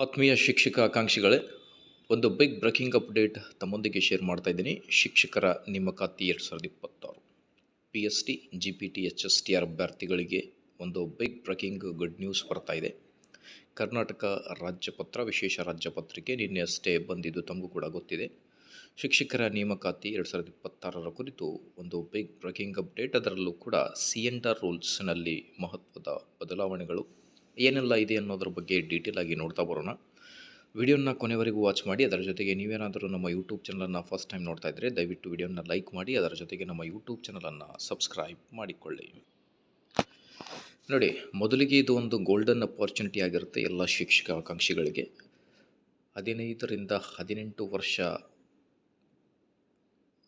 ಆತ್ಮೀಯ ಶಿಕ್ಷಕ ಆಕಾಂಕ್ಷಿಗಳೇ, ಒಂದು ಬಿಗ್ ಬ್ರೇಕಿಂಗ್ ಅಪ್ಡೇಟ್ ತಮ್ಮೊಂದಿಗೆ ಶೇರ್ ಮಾಡ್ತಾ ಇದ್ದೀನಿ. ಶಿಕ್ಷಕರ ನೇಮಕಾತಿ 2026 P S T, G P T, H S T R ಅಭ್ಯರ್ಥಿಗಳಿಗೆ ಒಂದು ಬಿಗ್ ಬ್ರೇಕಿಂಗ್ ಗುಡ್ ನ್ಯೂಸ್ ಬರ್ತಾ ಇದೆ. ಕರ್ನಾಟಕ ರಾಜ್ಯಪತ್ರ ವಿಶೇಷ ರಾಜ್ಯಪತ್ರಿಕೆ ನಿನ್ನೆ ಅಷ್ಟೇ ಬಂದಿದ್ದು ತಮಗೂ ಕೂಡ ಗೊತ್ತಿದೆ. ಶಿಕ್ಷಕರ ನೇಮಕಾತಿ 2026 ಕುರಿತು ಒಂದು ಬಿಗ್ ಬ್ರೇಕಿಂಗ್ ಅಪ್ಡೇಟ್. ಅದರಲ್ಲೂ ಕೂಡ ಸಿಎಂಆರ್ ರೂಲ್ಸ್ನಲ್ಲಿ ಮಹತ್ವದ ಬದಲಾವಣೆಗಳು ಏನೆಲ್ಲ ಇದೆ ಅನ್ನೋದ್ರ ಬಗ್ಗೆ ಡೀಟೇಲ್ ಆಗಿ ನೋಡ್ತಾ ಬರೋಣ. ವಿಡಿಯೋನ ಕೊನೆವರೆಗೂ ವಾಚ್ ಮಾಡಿ. ಅದರ ಜೊತೆಗೆ ನೀವೇನಾದರೂ ನಮ್ಮ ಯೂಟ್ಯೂಬ್ ಚಾನಲನ್ನು ಫಸ್ಟ್ ಟೈಮ್ ನೋಡ್ತಾ ಇದ್ದರೆ ದಯವಿಟ್ಟು ವಿಡಿಯೋನ ಲೈಕ್ ಮಾಡಿ. ಅದರ ಜೊತೆಗೆ ನಮ್ಮ ಯೂಟ್ಯೂಬ್ ಚಾನಲನ್ನು ಸಬ್ಸ್ಕ್ರೈಬ್ ಮಾಡಿಕೊಳ್ಳಿ. ನೋಡಿ, ಮೊದಲಿಗೆ ಇದು ಒಂದು ಗೋಲ್ಡನ್ ಅಪಾರ್ಚುನಿಟಿ ಆಗಿರುತ್ತೆ ಎಲ್ಲ ಶಿಕ್ಷಕ ಆಕಾಂಕ್ಷಿಗಳಿಗೆ. 15ರಿಂದ 18 ವರ್ಷ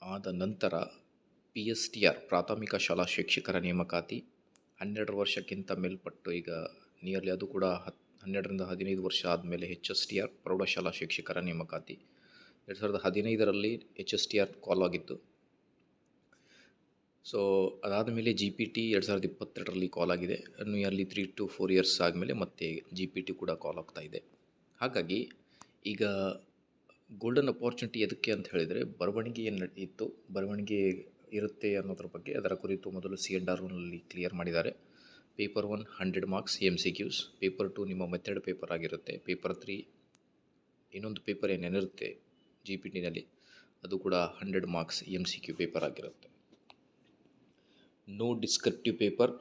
ಆದ ನಂತರ ಪಿ ಎಸ್ ಟಿ ಆರ್ ಪ್ರಾಥಮಿಕ ಶಾಲಾ ಶಿಕ್ಷಕರ ನೇಮಕಾತಿ, 12 ವರ್ಷಕ್ಕಿಂತ ಮೇಲ್ಪಟ್ಟು ಈಗ ನಿಯರ್ಲಿ ಅದು ಕೂಡ 12ರಿಂದ 15 ವರ್ಷ ಆದಮೇಲೆ ಎಚ್ ಎಸ್ ಟಿ ಆರ್ ಪ್ರೌಢಶಾಲಾ ಶಿಕ್ಷಕರ ನೇಮಕಾತಿ. 2015ರಲ್ಲಿ ಎಚ್ ಎಸ್ ಟಿ ಆರ್ ಕಾಲ್ ಆಗಿತ್ತು. ಸೊ ಅದಾದ ಮೇಲೆ ಜಿ ಪಿ ಟಿ 2022ರಲ್ಲಿ ಕಾಲ್ ಆಗಿದೆ. ನಿಯರ್ಲಿ 3 to 4 ಇಯರ್ಸ್ ಆದಮೇಲೆ ಮತ್ತೆ ಜಿ ಪಿ ಟಿ ಕೂಡ ಕಾಲ್ ಆಗ್ತಾ ಇದೆ. ಹಾಗಾಗಿ ಈಗ ಗೋಲ್ಡನ್ ಅಪಾರ್ಚುನಿಟಿ ಎದಕ್ಕೆ ಅಂತ ಹೇಳಿದರೆ, ಬರವಣಿಗೆ ಏನು ಇತ್ತು, ಬರವಣಿಗೆ ಇರುತ್ತೆ ಅನ್ನೋದ್ರ ಬಗ್ಗೆ ಅದರ ಕುರಿತು ಮೊದಲು ಸಿಎಂಆರ್ನಲ್ಲಿ ಕ್ಲಿಯರ್ ಮಾಡಿದ್ದಾರೆ. ಪೇಪರ್ 1 100 ಮಾರ್ಕ್ಸ್ MCQs, ಪೇಪರ್ 2 ನಿಮ್ಮ ಮೆಥಡ್ ಪೇಪರ್ ಆಗಿರುತ್ತೆ. ಪೇಪರ್ 3 ಇನ್ನೊಂದು ಪೇಪರ್ ಏನೇನಿರುತ್ತೆ ಜಿ ಪಿ ಟಿನಲ್ಲಿ ಅದು ಕೂಡ 100 ಮಾರ್ಕ್ಸ್ MCQ ಪೇಪರ್ ಆಗಿರುತ್ತೆ. No descriptive paper.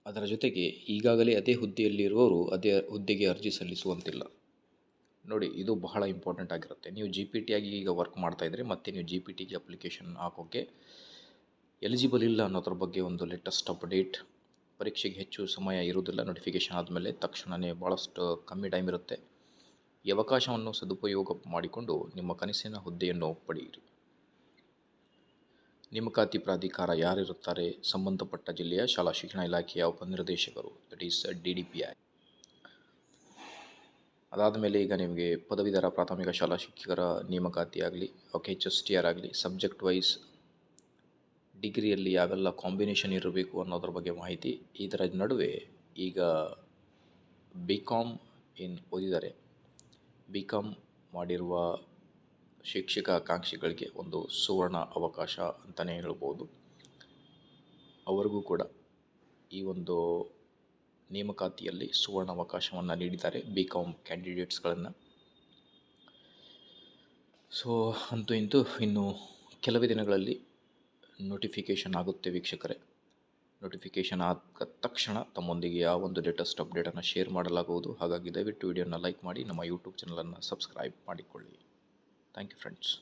ಅದರ ಜೊತೆಗೆ ಈಗಾಗಲೇ ಅದೇ ಹುದ್ದೆಯಲ್ಲಿರುವವರು ಅದೇ ಹುದ್ದೆಗೆ ಅರ್ಜಿ ಸಲ್ಲಿಸುವಂತಿಲ್ಲ. ನೋಡಿ, ಇದು ಬಹಳ ಇಂಪಾರ್ಟೆಂಟ್ ಆಗಿರುತ್ತೆ. ನೀವು ಜಿ ಪಿ ಟಿ ಆಗಿ ಈಗ ವರ್ಕ್ ಮಾಡ್ತಾಯಿದ್ರೆ ಮತ್ತೆ ನೀವು ಜಿ ಪಿ ಟಿಗೆ ಅಪ್ಲಿಕೇಶನ್ ಹಾಕೋಕ್ಕೆ ಎಲಿಜಿಬಲ್ ಇಲ್ಲ ಅನ್ನೋದ್ರ ಬಗ್ಗೆ ಒಂದು ಲೇಟೆಸ್ಟ್ ಅಪ್ಡೇಟ್. ಪರೀಕ್ಷೆಗೆ ಹೆಚ್ಚು ಸಮಯ ಇರುವುದಿಲ್ಲ. ನೋಟಿಫಿಕೇಷನ್ ಆದಮೇಲೆ ತಕ್ಷಣವೇ ಭಾಳಷ್ಟು ಕಮ್ಮಿ ಟೈಮ್ ಇರುತ್ತೆ. ಈ ಅವಕಾಶವನ್ನು ಸದುಪಯೋಗ ಮಾಡಿಕೊಂಡು ನಿಮ್ಮ ಕನಸಿನ ಹುದ್ದೆಯನ್ನು ಪಡೆಯಿರಿ. ನೇಮಕಾತಿ ಪ್ರಾಧಿಕಾರ ಯಾರಿರುತ್ತಾರೆ? ಸಂಬಂಧಪಟ್ಟ ಜಿಲ್ಲೆಯ ಶಾಲಾ ಶಿಕ್ಷಣ ಇಲಾಖೆಯ ಉಪನಿರ್ದೇಶಕರು, ದಟ್ ಈಸ್ DDPI. ಅದಾದ ಮೇಲೆ ಈಗ ನಿಮಗೆ ಪದವೀಧರ ಪ್ರಾಥಮಿಕ ಶಾಲಾ ಶಿಕ್ಷಕರ ನೇಮಕಾತಿ ಆಗಲಿ, okay, H S T R ಆಗಲಿ, ಸಬ್ಜೆಕ್ಟ್ ವೈಸ್ ಡಿಗ್ರಿಯಲ್ಲಿ ಯಾವೆಲ್ಲ ಕಾಂಬಿನೇಷನ್ ಇರಬೇಕು ಅನ್ನೋದ್ರ ಬಗ್ಗೆ ಮಾಹಿತಿ. ಇದರ ನಡುವೆ ಈಗ BCom ಏನು ಓದಿದ್ದಾರೆ, BCom ಮಾಡಿರುವ ಶಿಕ್ಷಕ ಆಕಾಂಕ್ಷಿಗಳಿಗೆ ಒಂದು ಸುವರ್ಣ ಅವಕಾಶ ಅಂತಲೇ ಹೇಳ್ಬೋದು. ಅವರಿಗೂ ಕೂಡ ಈ ಒಂದು ನೇಮಕಾತಿಯಲ್ಲಿ ಸುವರ್ಣ ಅವಕಾಶವನ್ನು ನೀಡಿದ್ದಾರೆ BCom ಕ್ಯಾಂಡಿಡೇಟ್ಸ್ಗಳನ್ನು. ಸೊ ಅಂತೂ ಇಂತೂ ಇನ್ನು ಕೆಲವೇ ದಿನಗಳಲ್ಲಿ ನೋಟಿಫಿಕೇಷನ್ ಆಗುತ್ತೆ ವೀಕ್ಷಕರೇ. ನೋಟಿಫಿಕೇಷನ್ ಆದ ತಕ್ಷಣ ತಮ್ಮೊಂದಿಗೆ ಆ ಒಂದು ಲೇಟೆಸ್ಟ್ ಅಪ್ಡೇಟನ್ನು ಶೇರ್ ಮಾಡಲಾಗುವುದು. ಹಾಗಾಗಿ ದಯವಿಟ್ಟು ವಿಡಿಯೋನ ಲೈಕ್ ಮಾಡಿ, ನಮ್ಮ ಯೂಟ್ಯೂಬ್ ಚಾನಲನ್ನು ಸಬ್ಸ್ಕ್ರೈಬ್ ಮಾಡಿಕೊಳ್ಳಿ. Thank you friends.